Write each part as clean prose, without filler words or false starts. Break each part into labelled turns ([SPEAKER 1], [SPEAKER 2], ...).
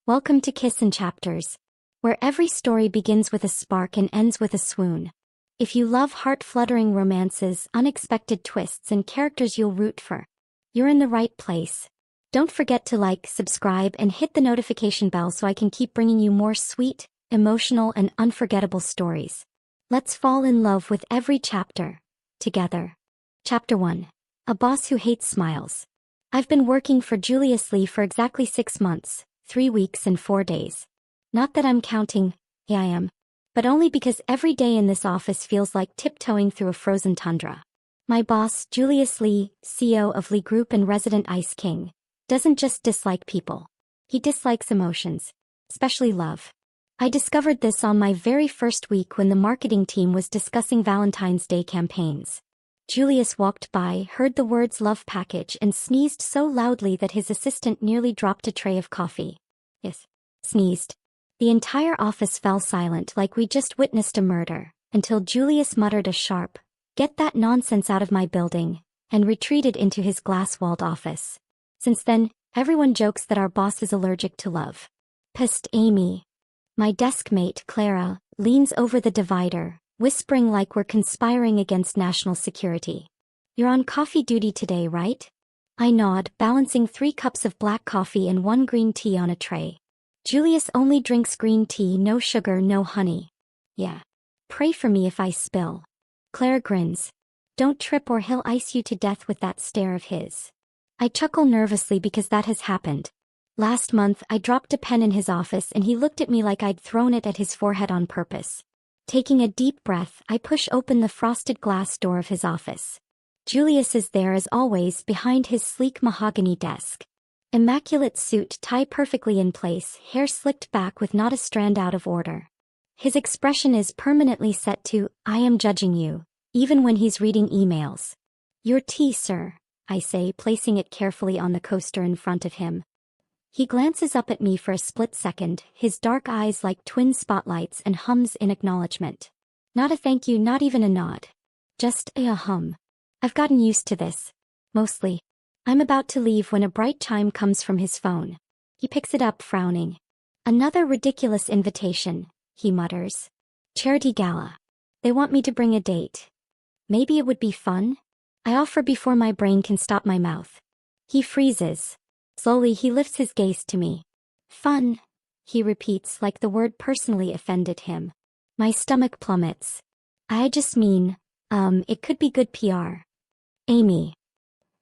[SPEAKER 1] Welcome to Kiss and Chapters, where every story begins with a spark and ends with a swoon. If you love heart-fluttering romances, unexpected twists, and characters you'll root for, you're in the right place. Don't forget to like, subscribe, and hit the notification bell so I can keep bringing you more sweet, emotional, and unforgettable stories. Let's fall in love with every chapter, together. Chapter 1. A Boss Who Hates Smiles. I've been working for Julius Lee for exactly 6 months, 3 weeks and 4 days. Not that I'm counting, I am. But only because every day in this office feels like tiptoeing through a frozen tundra. My boss, Julius Lee, CEO of Lee Group and resident Ice King, doesn't just dislike people. He dislikes emotions, especially love. I discovered this on my very first week when the marketing team was discussing Valentine's Day campaigns. Julius walked by, heard the words love package, and sneezed so loudly that his assistant nearly dropped a tray of coffee. Yes, sneezed. The entire office fell silent like we just witnessed a murder, until Julius muttered a sharp, "Get that nonsense out of my building," and retreated into his glass-walled office. Since then, everyone jokes that our boss is allergic to love. Pissed Amy. My desk mate, Clara, leans over the divider, whispering like we're conspiring against national security. "You're on coffee duty today, right?" I nod, balancing 3 cups of black coffee and 1 green tea on a tray. Julius only drinks green tea, no sugar, no honey. Yeah. Pray for me if I spill. Claire grins. Don't trip or he'll ice you to death with that stare of his. I chuckle nervously because that has happened. Last month I dropped a pen in his office and he looked at me like I'd thrown it at his forehead on purpose. Taking a deep breath, I push open the frosted glass door of his office. Julius is there as always behind his sleek mahogany desk. Immaculate suit, tie perfectly in place, hair slicked back with not a strand out of order. His expression is permanently set to, "I am judging you," even when he's reading emails. "Your tea, sir," I say, placing it carefully on the coaster in front of him. He glances up at me for a split second, his dark eyes like twin spotlights, and hums in acknowledgement. Not a thank you, not even a nod. Just a hum. I've gotten used to this. Mostly. I'm about to leave when a bright chime comes from his phone. He picks it up, frowning. "Another ridiculous invitation," he mutters. "Charity gala. They want me to bring a date. Maybe it would be fun?" I offer before my brain can stop my mouth. He freezes. Slowly he lifts his gaze to me. "Fun," he repeats like the word personally offended him. My stomach plummets. "I just mean, it could be good PR. Amy."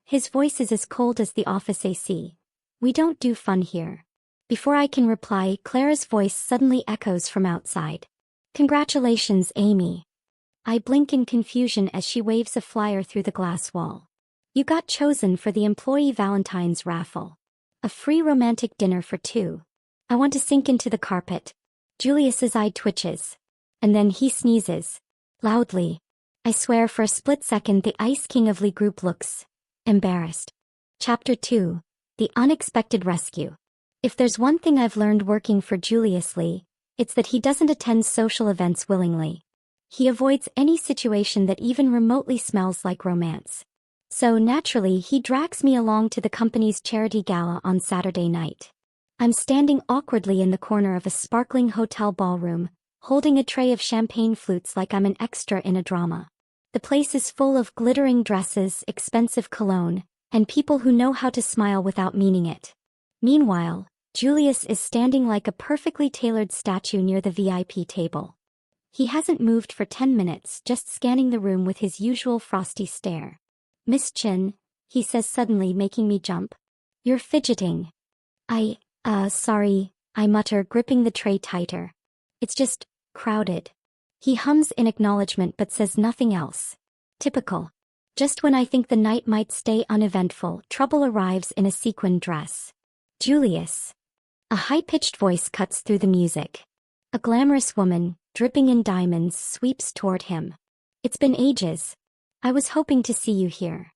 [SPEAKER 1] His voice is as cold as the office AC. "We don't do fun here." Before I can reply, Clara's voice suddenly echoes from outside. "Congratulations, Amy." I blink in confusion as she waves a flyer through the glass wall. "You got chosen for the employee Valentine's raffle. A free romantic dinner for 2. I want to sink into the carpet. Julius's eye twitches. And then he sneezes. Loudly. I swear for a split second the Ice King of Lee Group looks embarrassed. Chapter 2. The Unexpected Rescue. If there's one thing I've learned working for Julius Lee, it's that he doesn't attend social events willingly. He avoids any situation that even remotely smells like romance. So naturally he drags me along to the company's charity gala on Saturday night. I'm standing awkwardly in the corner of a sparkling hotel ballroom, holding a tray of champagne flutes like I'm an extra in a drama. The place is full of glittering dresses, expensive cologne, and people who know how to smile without meaning it. Meanwhile, Julius is standing like a perfectly tailored statue near the VIP table. He hasn't moved for 10 minutes, just scanning the room with his usual frosty stare. "Miss Chen," he says suddenly, making me jump. "You're fidgeting." Sorry," I mutter, gripping the tray tighter. "It's just crowded." He hums in acknowledgement but says nothing else. Typical. Just when I think the night might stay uneventful, trouble arrives in a sequin dress. "Julius." A high-pitched voice cuts through the music. A glamorous woman, dripping in diamonds, sweeps toward him. "It's been ages. I was hoping to see you here."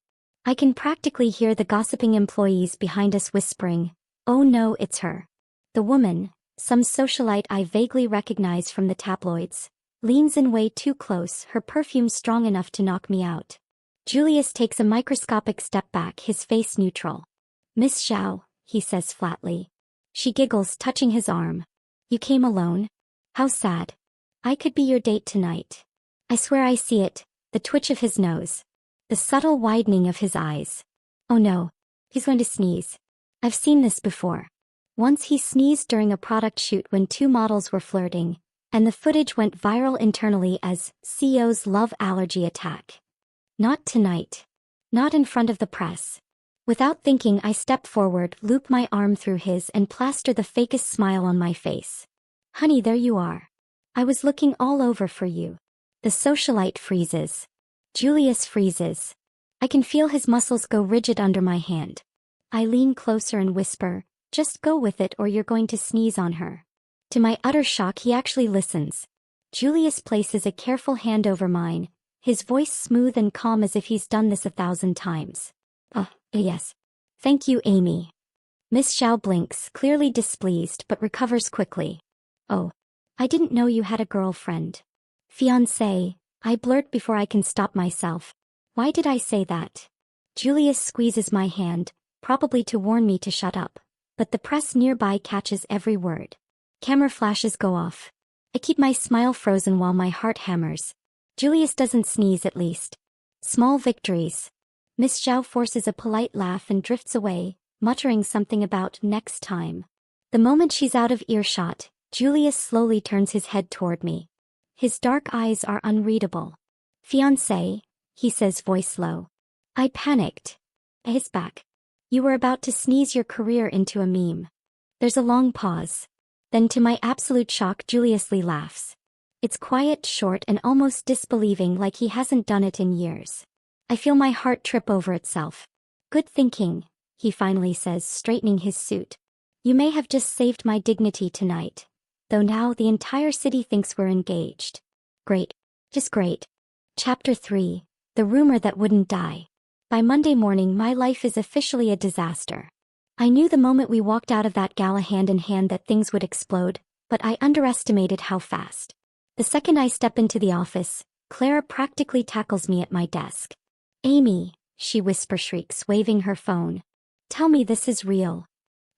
[SPEAKER 1] I can practically hear the gossiping employees behind us whispering, "Oh no, it's her." The woman, some socialite I vaguely recognize from the tabloids, leans in way too close, her perfume strong enough to knock me out. Julius takes a microscopic step back, his face neutral. "Miss Zhao," he says flatly. She giggles, touching his arm. You came alone? How sad. I could be your date tonight. I swear I see it, the twitch of his nose. The subtle widening of his eyes. Oh no. He's going to sneeze. I've seen this before. Once he sneezed during a product shoot when two models were flirting, and the footage went viral internally as CEO's love allergy attack. Not tonight. Not in front of the press. Without thinking, I step forward, loop my arm through his and plaster the fakest smile on my face. Honey, there you are. I was looking all over for you. The socialite freezes. Julius freezes. I can feel his muscles go rigid under my hand. I lean closer and whisper, just go with it or you're going to sneeze on her. To my utter shock, he actually listens. Julius places a careful hand over mine, his voice smooth and calm as if he's done this 1,000 times. Yes. Thank you, Amy. Miss Zhao blinks, clearly displeased but recovers quickly. Oh. I didn't know you had a girlfriend. Fiancé, I blurt before I can stop myself. Why did I say that? Julius squeezes my hand, probably to warn me to shut up, but the press nearby catches every word. Camera flashes go off. I keep my smile frozen while my heart hammers. Julius doesn't sneeze at least. Small victories. Miss Zhao forces a polite laugh and drifts away, muttering something about next time. The moment she's out of earshot, Julius slowly turns his head toward me. His dark eyes are unreadable. Fiancé, he says, voice low. I panicked. I hiss back. You were about to sneeze your career into a meme. There's a long pause. Then to my absolute shock, Julius Lee laughs. It's quiet, short, and almost disbelieving, like he hasn't done it in years. I feel my heart trip over itself. Good thinking, he finally says, straightening his suit. You may have just saved my dignity tonight. Though now the entire city thinks we're engaged. Great. Just great. Chapter 3. The Rumor That Wouldn't Die. By Monday morning, my life is officially a disaster. I knew the moment we walked out of that gala hand in hand that things would explode, but I underestimated how fast. The second I step into the office, Clara practically tackles me at my desk. Amy, she shrieks, waving her phone. Tell me this is real.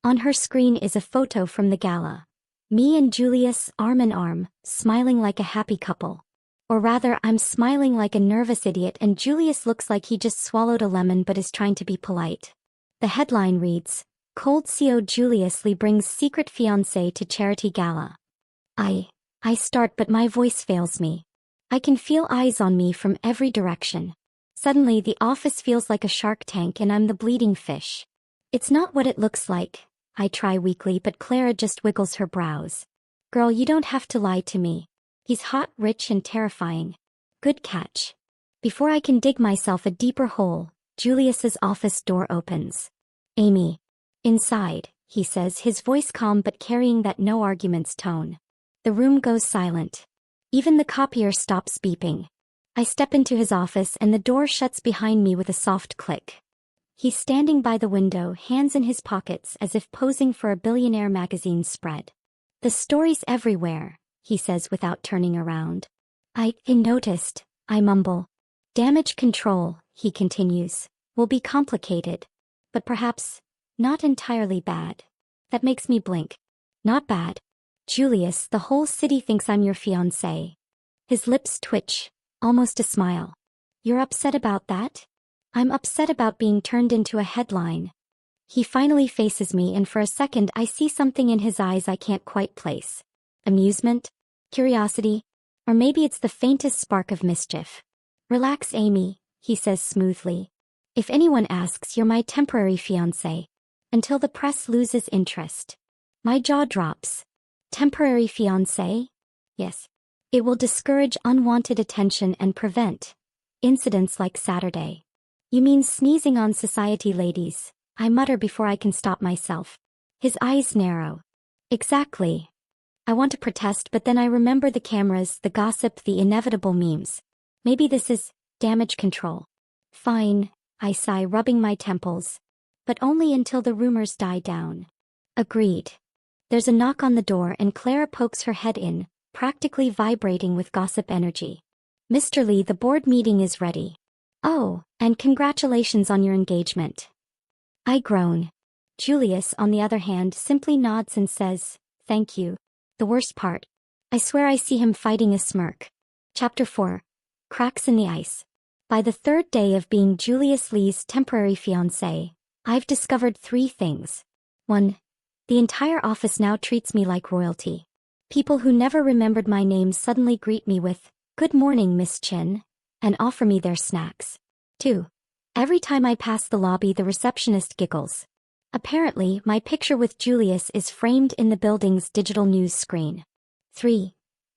[SPEAKER 1] On her screen is a photo from the gala. Me and Julius, arm in arm, smiling like a happy couple. Or rather, I'm smiling like a nervous idiot and Julius looks like he just swallowed a lemon but is trying to be polite. The headline reads, Cold CO Julius Lee brings secret fiancé to charity gala. I start but my voice fails me. I can feel eyes on me from every direction. Suddenly the office feels like a shark tank and I'm the bleeding fish. It's not what it looks like. I try weakly but Clara just wiggles her brows. Girl, you don't have to lie to me. He's hot, rich and terrifying. Good catch. Before I can dig myself a deeper hole, Julius's office door opens. Amy. Inside, he says, his voice calm but carrying that no arguments tone. The room goes silent. Even the copier stops beeping. I step into his office and the door shuts behind me with a soft click. He's standing by the window, hands in his pockets as if posing for a billionaire magazine spread. The stories everywhere, he says without turning around. I noticed, I mumble. Damage control, he continues, will be complicated. But perhaps not entirely bad. That makes me blink. Not bad. Julius, the whole city thinks I'm your fiancé. His lips twitch, almost a smile. You're upset about that? I'm upset about being turned into a headline. He finally faces me and for a second I see something in his eyes I can't quite place. Amusement? Curiosity? Or maybe it's the faintest spark of mischief. Relax, Amy, he says smoothly. If anyone asks, you're my temporary fiancé. Until the press loses interest. My jaw drops. Temporary fiancé? Yes. It will discourage unwanted attention and prevent incidents like Saturday. You mean sneezing on society ladies, I mutter before I can stop myself. His eyes narrow. Exactly. I want to protest but then I remember the cameras, the gossip, the inevitable memes. Maybe this is damage control. Fine, I sigh, rubbing my temples. But only until the rumors die down. Agreed. There's a knock on the door and Clara pokes her head in, practically vibrating with gossip energy. Mr. Lee, the board meeting is ready. Oh, and congratulations on your engagement. I groan. Julius, on the other hand, simply nods and says, "Thank you." The worst part. I swear I see him fighting a smirk. Chapter 4. Cracks in the Ice. By the third day of being Julius Lee's temporary fiancé, I've discovered 3 things. 1. The entire office now treats me like royalty. People who never remembered my name suddenly greet me with, "Good morning, Miss Chen," and offer me their snacks. 2. Every time I pass the lobby, the receptionist giggles. Apparently, my picture with Julius is framed in the building's digital news screen. 3.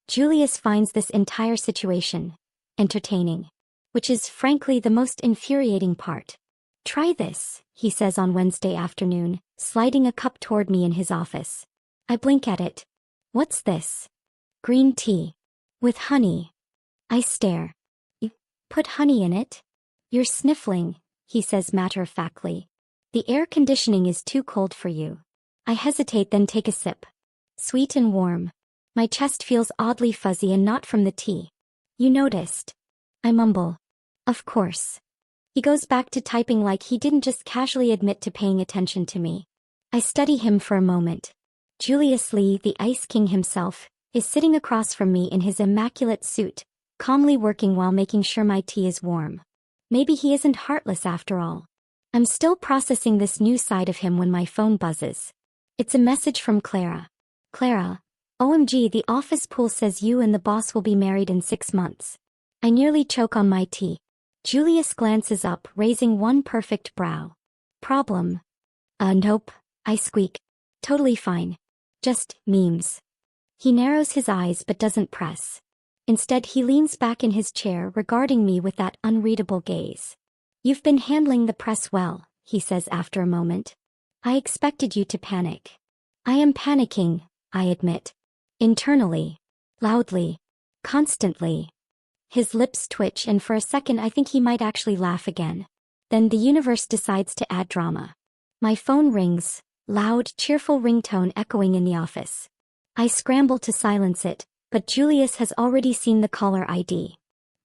[SPEAKER 1] Julius finds this entire situation entertaining, which is frankly the most infuriating part. "Try this," he says on Wednesday afternoon, sliding a cup toward me in his office. I blink at it. "What's this?" "Green tea. With honey." I stare. "You put honey in it?" "You're sniffling," he says matter-of-factly. "The air conditioning is too cold for you." I hesitate, then take a sip. Sweet and warm. My chest feels oddly fuzzy, and not from the tea. "You noticed?" I mumble. "Of course." He goes back to typing like he didn't just casually admit to paying attention to me. I study him for a moment. Julius Lee, the Ice King himself, is sitting across from me in his immaculate suit, calmly working while making sure my tea is warm. Maybe he isn't heartless after all. I'm still processing this new side of him when my phone buzzes. It's a message from Clara. "Clara, OMG, the office pool says you and the boss will be married in 6 months." I nearly choke on my tea. Julius glances up, raising one perfect brow. "Problem?" Nope," I squeak. "Totally fine. Just memes." He narrows his eyes but doesn't press. Instead, he leans back in his chair, regarding me with that unreadable gaze. "You've been handling the press well," he says after a moment. "I expected you to panic." "I am panicking," I admit. Internally. Loudly. Constantly. His lips twitch, and for a second I think he might actually laugh again. Then the universe decides to add drama. My phone rings, loud, cheerful ringtone echoing in the office. I scramble to silence it, but Julius has already seen the caller ID.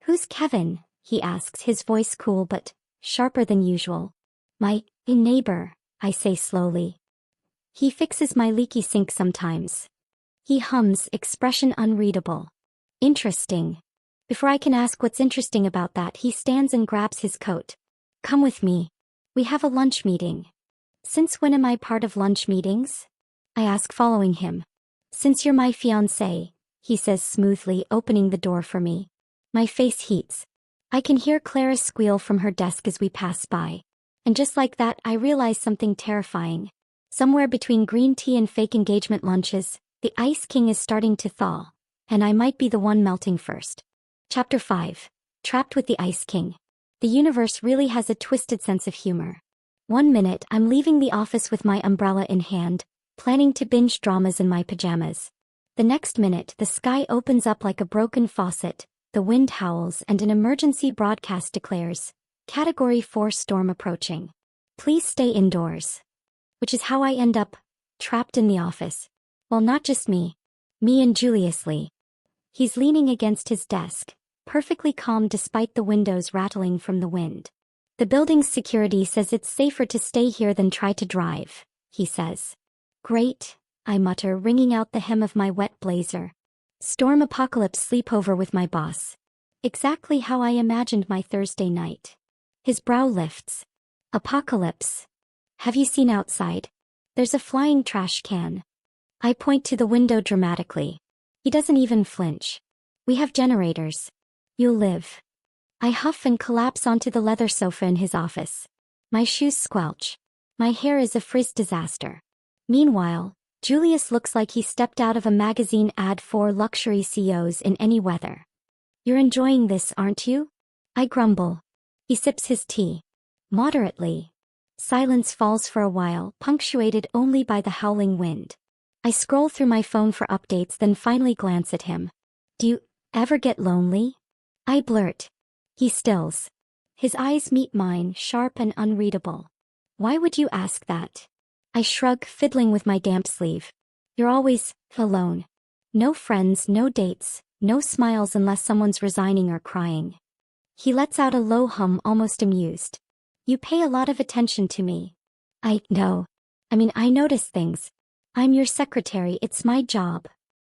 [SPEAKER 1] "Who's Kevin?" he asks, his voice cool but sharper than usual. "My neighbor," I say slowly. "He fixes my leaky sink sometimes." He hums, expression unreadable. "Interesting." Before I can ask what's interesting about that, he stands and grabs his coat. "Come with me. We have a lunch meeting." "Since when am I part of lunch meetings?" I ask, following him. "Since you're my fiancé," he says smoothly, opening the door for me. My face heats. I can hear Clara squeal from her desk as we pass by. And just like that, I realize something terrifying. Somewhere between green tea and fake engagement lunches, the Ice King is starting to thaw, and I might be the one melting first. Chapter 5. Trapped with the Ice King. The universe really has a twisted sense of humor. One minute, I'm leaving the office with my umbrella in hand, planning to binge dramas in my pajamas. The next minute, the sky opens up like a broken faucet, the wind howls, and an emergency broadcast declares, "Category 4 storm approaching. Please stay indoors." Which is how I end up trapped in the office. Well, not just me. Me and Julius Lee. He's leaning against his desk, perfectly calm despite the windows rattling from the wind. "The building's security says it's safer to stay here than try to drive," he says. "Great," I mutter, wringing out the hem of my wet blazer. Storm apocalypse sleepover with my boss. Exactly how I imagined my Thursday night. His brow lifts. "Apocalypse. Have you seen outside? There's a flying trash can." I point to the window dramatically. He doesn't even flinch. "We have generators. You'll live." I huff and collapse onto the leather sofa in his office. My shoes squelch. My hair is a frizz disaster. Meanwhile, Julius looks like he stepped out of a magazine ad for luxury CEOs in any weather. "You're enjoying this, aren't you?" I grumble. He sips his tea. Moderately. Silence falls for a while, punctuated only by the howling wind. I scroll through my phone for updates, then finally glance at him. "Do you ever get lonely?" I blurt. He stills. His eyes meet mine, sharp and unreadable. "Why would you ask that?" I shrug, fiddling with my damp sleeve. "You're always alone. No friends, no dates, no smiles unless someone's resigning or crying." He lets out a low hum, almost amused. "You pay a lot of attention to me." I know. I mean, I notice things. I'm your secretary, it's my job.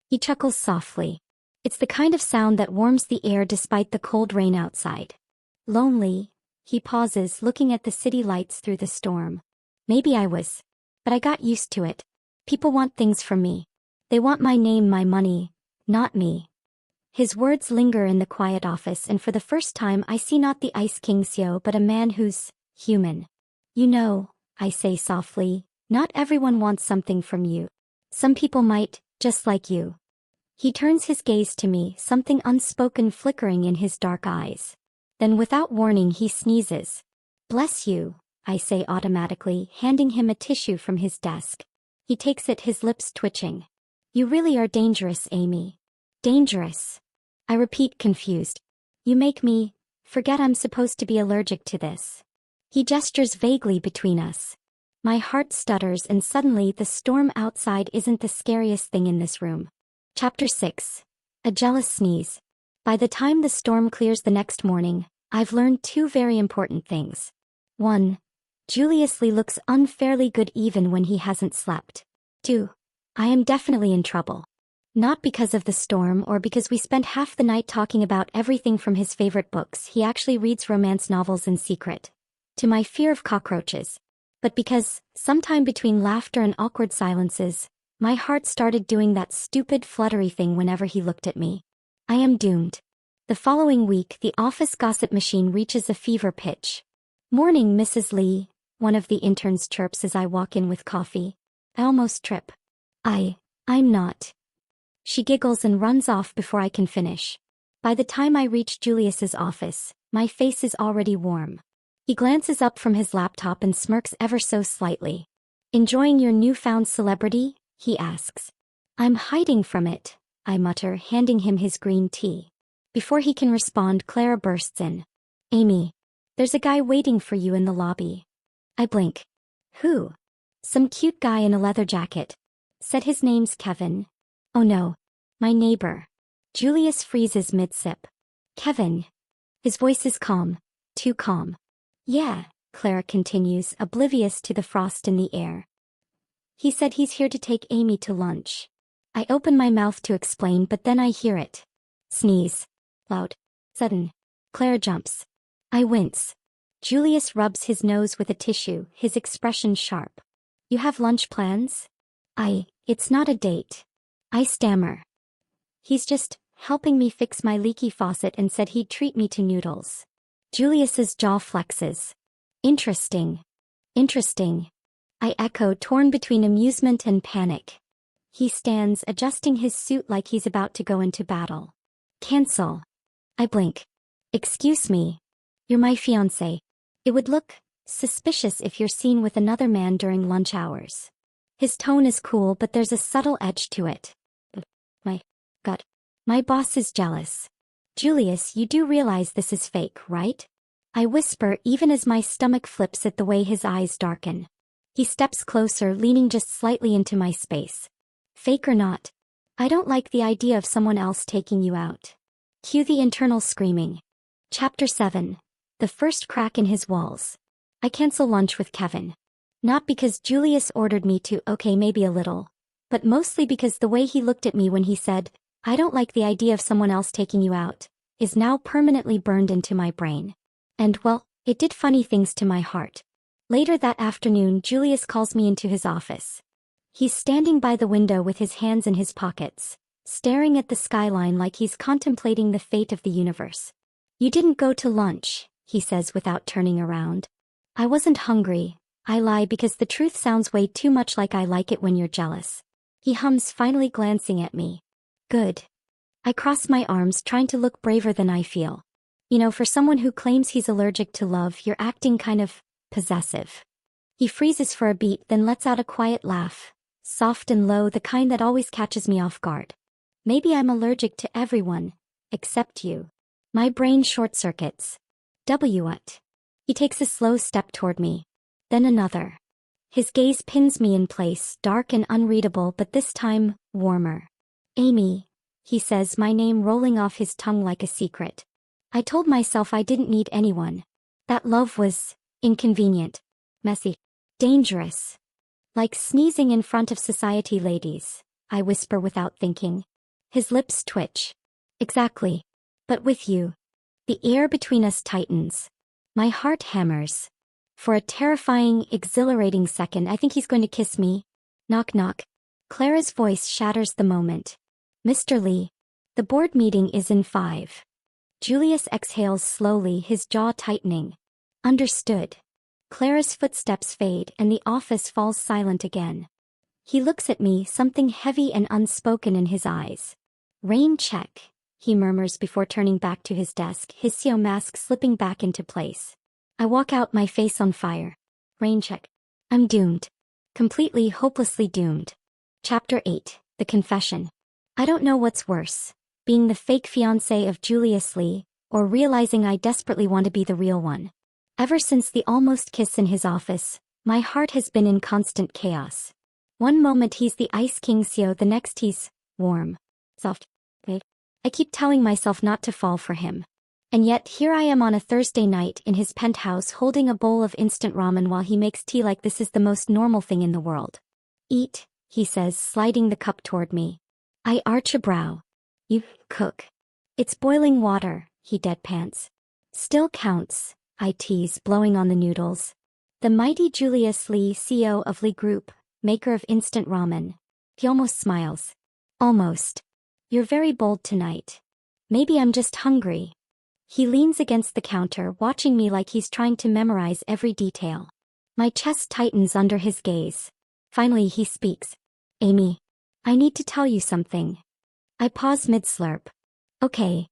[SPEAKER 1] He chuckles softly. It's the kind of sound that warms the air despite the cold rain outside. Lonely, he pauses, looking at the city lights through the storm. Maybe I was. But I got used to it. People want things from me. They want my name, my money, not me. His words linger in the quiet office, and for the first time I see not the Ice King Seo but a man who's human. You know, I say softly, not everyone wants something from you. Some people might, just like you. He turns his gaze to me, something unspoken flickering in his dark eyes. Then without warning he sneezes. Bless you, I say automatically, handing him a tissue from his desk. He takes it, his lips twitching. You really are dangerous, Amy. Dangerous. I repeat, confused. You make me forget I'm supposed to be allergic to this. He gestures vaguely between us. My heart stutters, and suddenly the storm outside isn't the scariest thing in this room. Chapter 6. A jealous sneeze. By the time the storm clears the next morning, I've learned two very important things. 1. Julius Lee looks unfairly good even when he hasn't slept. 2. I am definitely in trouble. Not because of the storm or because we spent half the night talking about everything from his favorite books. He actually reads romance novels in secret. To my fear of cockroaches. But because, sometime between laughter and awkward silences, my heart started doing that stupid fluttery thing whenever he looked at me. I am doomed. The following week, the office gossip machine reaches a fever pitch. Morning, Mrs. Lee, one of the interns chirps as I walk in with coffee. I almost trip. I'm not. She giggles and runs off before I can finish. By the time I reach Julius's office, my face is already warm. He glances up from his laptop and smirks ever so slightly. Enjoying your newfound celebrity? He asks. I'm hiding from it, I mutter, handing him his green tea. Before he can respond, Clara bursts in. Amy, there's a guy waiting for you in the lobby. I blink. Who? Some cute guy in a leather jacket. Said his name's Kevin. Oh no. My neighbor. Julius freezes mid-sip. Kevin. His voice is calm. Too calm. Yeah, Clara continues, oblivious to the frost in the air. He said he's here to take Amy to lunch. I open my mouth to explain, but then I hear it. Sneeze. Loud. Sudden. Clara jumps. I wince. Julius rubs his nose with a tissue, his expression sharp. You have lunch plans? It's not a date. I stammer. He's just helping me fix my leaky faucet and said he'd treat me to noodles. Julius's jaw flexes. Interesting. Interesting. I echo, torn between amusement and panic. He stands, adjusting his suit like he's about to go into battle. Cancel. I blink. Excuse me. You're my fiancé. It would look suspicious if you're seen with another man during lunch hours. His tone is cool, but there's a subtle edge to it. My gut. My boss is jealous. Julius, you do realize this is fake, right? I whisper, even as my stomach flips at the way his eyes darken. He steps closer, leaning just slightly into my space. Fake or not, I don't like the idea of someone else taking you out. Cue the internal screaming. Chapter 7. The first crack in his walls. I cancel lunch with Kevin. Not because Julius ordered me to, okay, maybe a little, but mostly because the way he looked at me when he said, I don't like the idea of someone else taking you out, is now permanently burned into my brain. And well, it did funny things to my heart. Later that afternoon, Julius calls me into his office. He's standing by the window with his hands in his pockets, staring at the skyline like he's contemplating the fate of the universe. You didn't go to lunch, he says without turning around. I wasn't hungry. I lie because the truth sounds way too much like I like it when you're jealous. He hums, finally glancing at me. Good. I cross my arms, trying to look braver than I feel. You know, for someone who claims he's allergic to love, you're acting kind of possessive. He freezes for a beat, then lets out a quiet laugh. Soft and low, the kind that always catches me off guard. Maybe I'm allergic to everyone, except you. My brain short-circuits. What? He takes a slow step toward me. Then another. His gaze pins me in place, dark and unreadable, but this time, warmer. Amy, he says, my name rolling off his tongue like a secret. I told myself I didn't need anyone. That love was inconvenient, messy, dangerous. Like sneezing in front of society ladies, I whisper without thinking. His lips twitch. Exactly. But with you. The air between us tightens. My heart hammers. For a terrifying, exhilarating second, I think he's going to kiss me. Knock knock. Clara's voice shatters the moment. Mr. Lee. The board meeting is in 5. Julius exhales slowly, his jaw tightening. Understood. Clara's footsteps fade and the office falls silent again. He looks at me, something heavy and unspoken in his eyes. Rain check, he murmurs before turning back to his desk, his CEO mask slipping back into place. I walk out, my face on fire. Rain check. I'm doomed. Completely, hopelessly doomed. Chapter 8, The Confession. I don't know what's worse, being the fake fiancé of Julius Lee, or realizing I desperately want to be the real one. Ever since the almost kiss in his office, my heart has been in constant chaos. One moment he's the Ice King CEO, the next he's warm, soft. I keep telling myself not to fall for him. And yet here I am on a Thursday night in his penthouse holding a bowl of instant ramen while he makes tea like this is the most normal thing in the world. Eat, he says, sliding the cup toward me. I arch a brow. You cook. It's boiling water, he deadpans. Still counts, I tease, blowing on the noodles. The mighty Julius Lee, CEO of Lee Group, maker of instant ramen. He almost smiles. Almost. You're very bold tonight. Maybe I'm just hungry. He leans against the counter, watching me like he's trying to memorize every detail. My chest tightens under his gaze. Finally he speaks. Amy. I need to tell you something. I pause mid-slurp. Okay.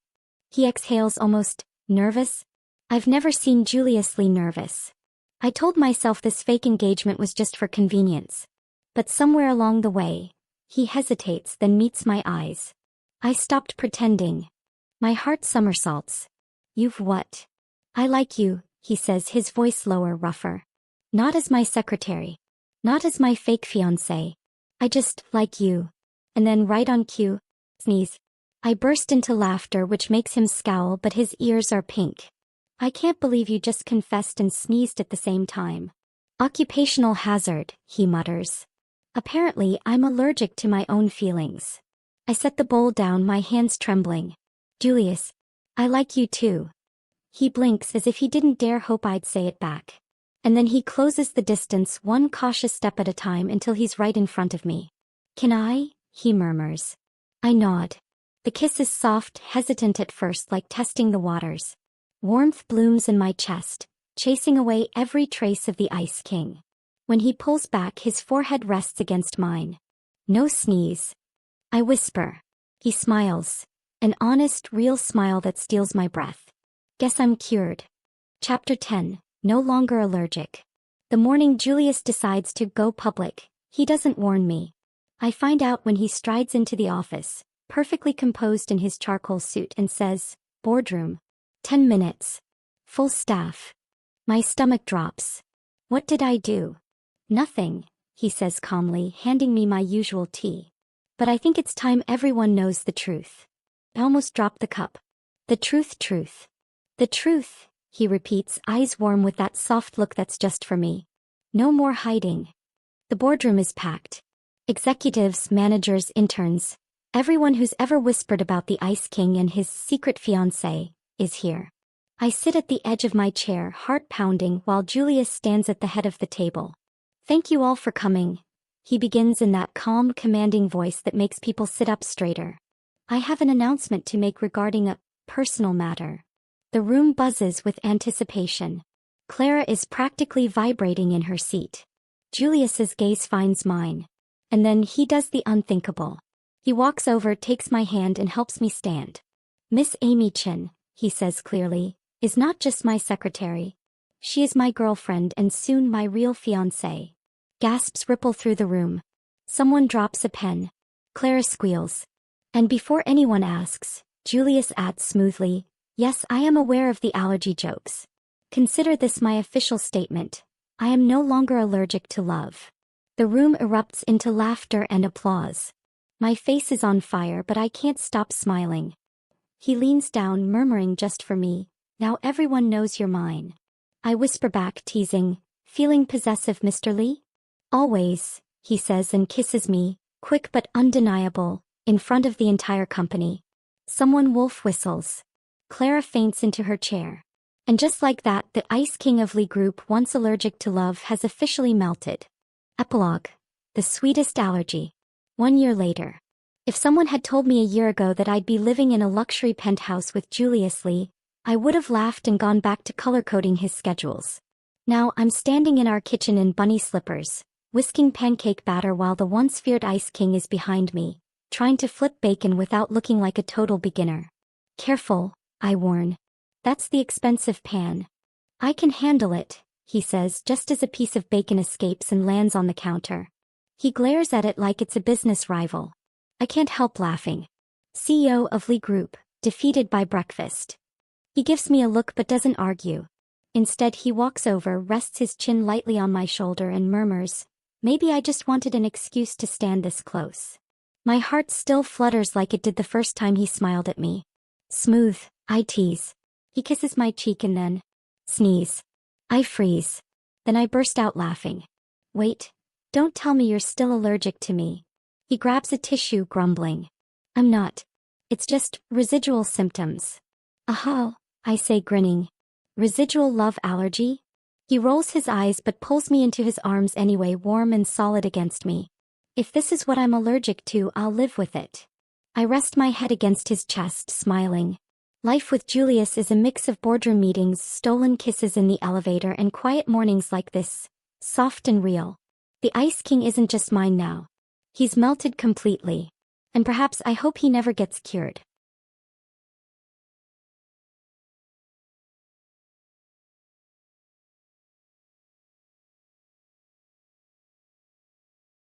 [SPEAKER 1] He exhales, almost nervous. I've never seen Julius Lee nervous. I told myself this fake engagement was just for convenience. But somewhere along the way, he hesitates, then meets my eyes. I stopped pretending. My heart somersaults. You've what? I like you, he says, his voice lower, rougher. Not as my secretary. Not as my fake fiancé. I just like you. And then right on cue, sneeze. I burst into laughter, which makes him scowl, but his ears are pink. I can't believe you just confessed and sneezed at the same time. Occupational hazard, he mutters. Apparently, I'm allergic to my own feelings. I set the bowl down, my hands trembling. Julius, I like you too. He blinks as if he didn't dare hope I'd say it back. And then he closes the distance, one cautious step at a time, until he's right in front of me. Can I? He murmurs. I nod. The kiss is soft, hesitant at first, like testing the waters. Warmth blooms in my chest, chasing away every trace of the Ice King. When he pulls back, his forehead rests against mine. No sneeze. I whisper. He smiles. An honest, real smile that steals my breath. Guess I'm cured. Chapter 10, No Longer Allergic. The morning Julius decides to go public, he doesn't warn me. I find out when he strides into the office, perfectly composed in his charcoal suit, and says, boardroom. 10 minutes. Full staff. My stomach drops. What did I do? Nothing, he says calmly, handing me my usual tea. But I think it's time everyone knows the truth. I almost dropped the cup. The truth. The truth, he repeats, eyes warm with that soft look that's just for me. No more hiding. The boardroom is packed. Executives, managers, interns, everyone who's ever whispered about the Ice King and his secret fiancé is here. I sit at the edge of my chair, heart pounding, while Julius stands at the head of the table. Thank you all for coming, he begins in that calm, commanding voice that makes people sit up straighter. I have an announcement to make regarding a personal matter. The room buzzes with anticipation. Clara is practically vibrating in her seat. Julius's gaze finds mine. And then he does the unthinkable. He walks over, takes my hand, and helps me stand. Miss Amy Chen, he says clearly, is not just my secretary. She is my girlfriend and soon my real fiancé. Gasps ripple through the room. Someone drops a pen. Clara squeals. And before anyone asks, Julius adds smoothly, yes, I am aware of the allergy jokes. Consider this my official statement. I am no longer allergic to love. The room erupts into laughter and applause. My face is on fire, but I can't stop smiling. He leans down, murmuring just for me, now everyone knows you're mine. I whisper back, teasing, feeling possessive, Mr. Lee? Always, he says and kisses me, quick but undeniable, in front of the entire company. Someone wolf whistles. Clara faints into her chair. And just like that, the Ice King of Lee group, once allergic to love, has officially melted. Epilogue. The sweetest allergy. 1 year later. If someone had told me a year ago that I'd be living in a luxury penthouse with Julius Lee, I would have laughed and gone back to color-coding his schedules. Now I'm standing in our kitchen in bunny slippers, whisking pancake batter while the once feared Ice King is behind me, trying to flip bacon without looking like a total beginner. Careful, I warn. That's the expensive pan. I can handle it, he says just as a piece of bacon escapes and lands on the counter. He glares at it like it's a business rival. I can't help laughing. CEO of Lee Group, defeated by breakfast. He gives me a look but doesn't argue. Instead he walks over, rests his chin lightly on my shoulder and murmurs, "Maybe I just wanted an excuse to stand this close." My heart still flutters like it did the first time he smiled at me. "Smooth," I tease. He kisses my cheek and then sneeze. I freeze. Then I burst out laughing. "Wait, don't tell me you're still allergic to me." He grabs a tissue, grumbling. "I'm not. It's just residual symptoms." "Aha," I say, grinning. "Residual love allergy?" He rolls his eyes but pulls me into his arms anyway, warm and solid against me. "If this is what I'm allergic to, I'll live with it." I rest my head against his chest, smiling. Life with Julius is a mix of boardroom meetings, stolen kisses in the elevator, and quiet mornings like this, soft and real. The Ice King isn't just mine now. He's melted completely. And perhaps I hope he never gets cured.